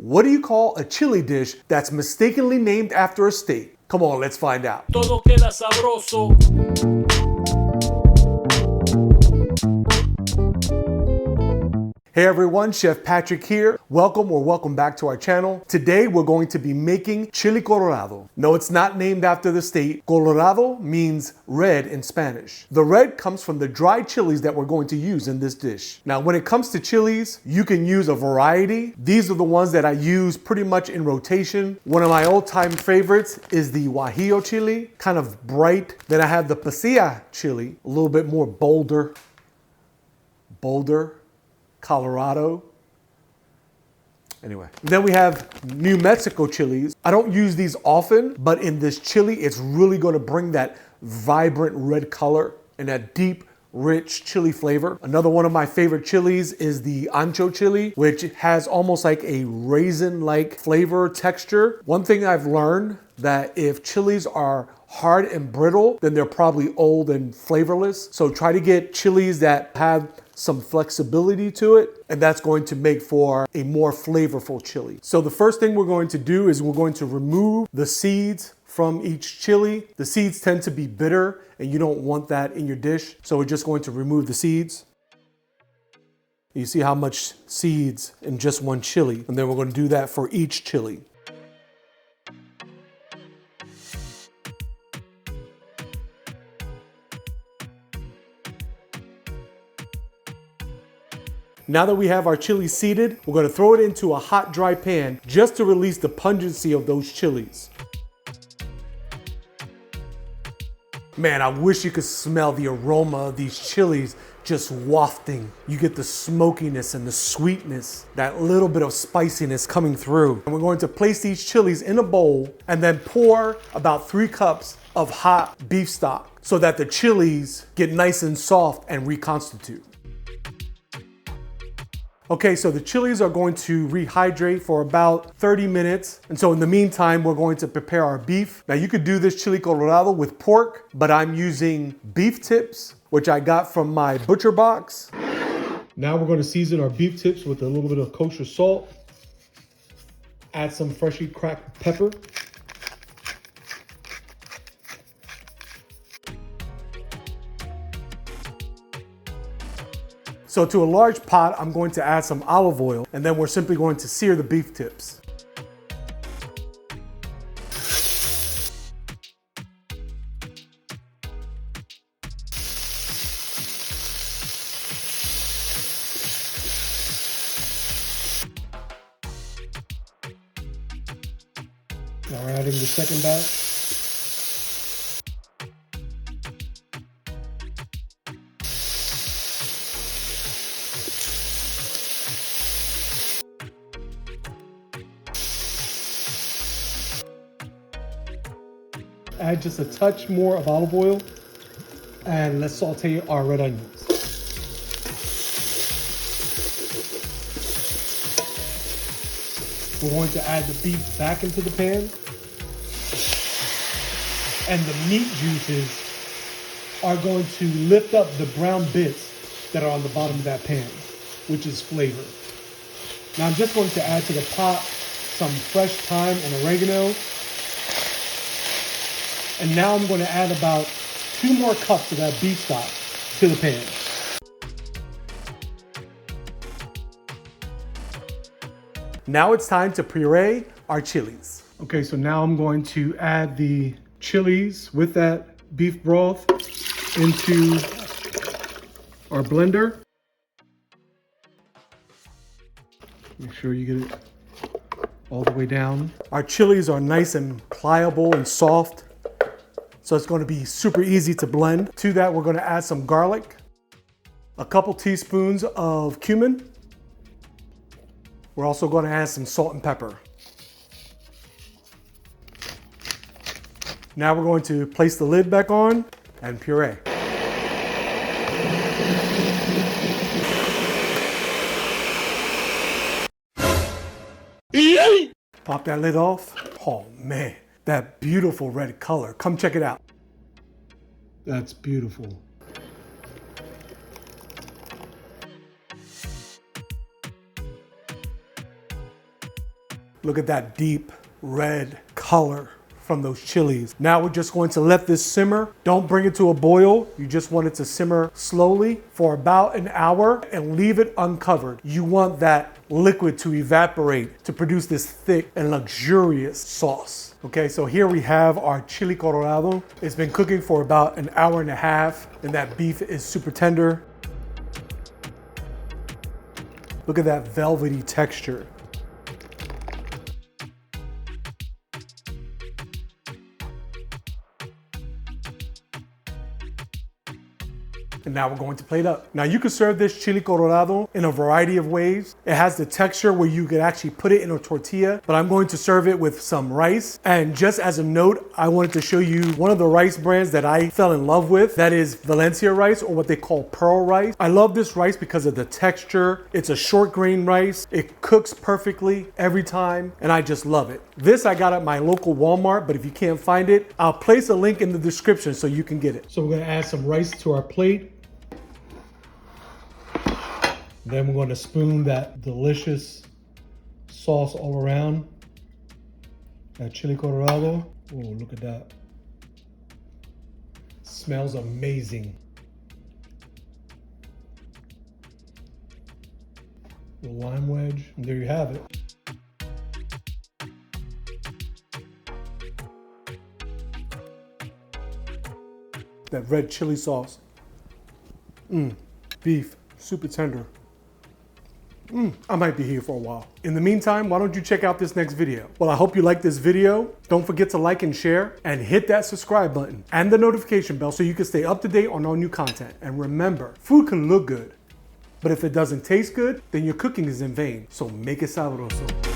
What do you call a chili dish that's mistakenly named after a state? Come on, let's find out. Todo queda sabroso. Hey everyone, Chef Patrick here. Welcome back to our channel. Today we're going to be making chili colorado. No, it's not named after the state. Colorado means red in Spanish. The red comes from the dried chilies that we're going to use in this dish. Now, when it comes to chilies, you can use a variety. These are the ones that I use pretty much in rotation. One of my all-time favorites is the Guajillo chili, kind of bright. Then I have the Pasilla chili, a little bit more bolder. Colorado. Anyway, then we have New Mexico chilies. I don't use these often, but in this chili, it's really going to bring that vibrant red color and that deep, rich chili flavor. Another one of my favorite chilies is the Ancho chili, which has almost like a raisin-like flavor texture. One thing I've learned that if chilies are hard and brittle, then they're probably old and flavorless. So try to get chilies that have some flexibility to it, and that's going to make for a more flavorful chili. So the first thing we're going to do is we're going to remove the seeds from each chili. The seeds tend to be bitter and you don't want that in your dish. So we're just going to remove the seeds. You see how much seeds in just one chili, and then we're going to do that for each chili. Now that we have our chili seeded, we're gonna throw it into a hot, dry pan just to release the pungency of those chilies. Man, I wish you could smell the aroma of these chilies just wafting. You get the smokiness and the sweetness, that little bit of spiciness coming through. And we're going to place these chilies in a bowl and then pour about 3 cups of hot beef stock so that the chilies get nice and soft and reconstitute. Okay, so the chilies are going to rehydrate for about 30 minutes. And so in the meantime, we're going to prepare our beef. Now you could do this chili colorado with pork, but I'm using beef tips, which I got from my butcher box. Now we're going to season our beef tips with a little bit of kosher salt. Add some freshly cracked pepper. So to a large pot, I'm going to add some olive oil, and then we're simply going to sear the beef tips. Now we're adding the second batch. Add just a touch more of olive oil, and let's saute our red onions. We're going to add the beef back into the pan, and the meat juices are going to lift up the brown bits that are on the bottom of that pan, which is flavor. Now I'm just going to add to the pot some fresh thyme and oregano. And now I'm going to add about 2 more cups of that beef stock to the pan. Now it's time to puree our chilies. Okay, so now I'm going to add the chilies with that beef broth into our blender. Make sure you get it all the way down. Our chilies are nice and pliable and soft, so it's going to be super easy to blend. To that, we're going to add some garlic, a couple teaspoons of cumin. We're also going to add some salt and pepper. Now we're going to place the lid back on and puree. Pop that lid off. Oh man, that beautiful red color. Come check it out. That's beautiful. Look at that deep red color from those chilies. Now we're just going to let this simmer. Don't bring it to a boil. You just want it to simmer slowly for about an hour and leave it uncovered. You want that liquid to evaporate to produce this thick and luxurious sauce. Okay, so here we have our chili colorado. It's been cooking for about an hour and a half, and that beef is super tender. Look at that velvety texture. And now we're going to plate up. Now you can serve this chili colorado in a variety of ways. It has the texture where you could actually put it in a tortilla, but I'm going to serve it with some rice. And just as a note, I wanted to show you one of the rice brands that I fell in love with. That is Valencia rice, or what they call pearl rice. I love this rice because of the texture. It's a short grain rice. It cooks perfectly every time, and I just love it. This I got at my local Walmart, but if you can't find it, I'll place a link in the description so you can get it. So we're gonna add some rice to our plate. Then we're going to spoon that delicious sauce all around. That chili colorado. Oh, look at that. Smells amazing. The lime wedge. And there you have it. That red chili sauce. Beef, super tender. I might be here for a while. In the meantime, why don't you check out this next video? Well, I hope you like this video. Don't forget to like and share, and hit that subscribe button and the notification bell so you can stay up to date on all new content. And remember, food can look good, but if it doesn't taste good, then your cooking is in vain. So make it sabroso.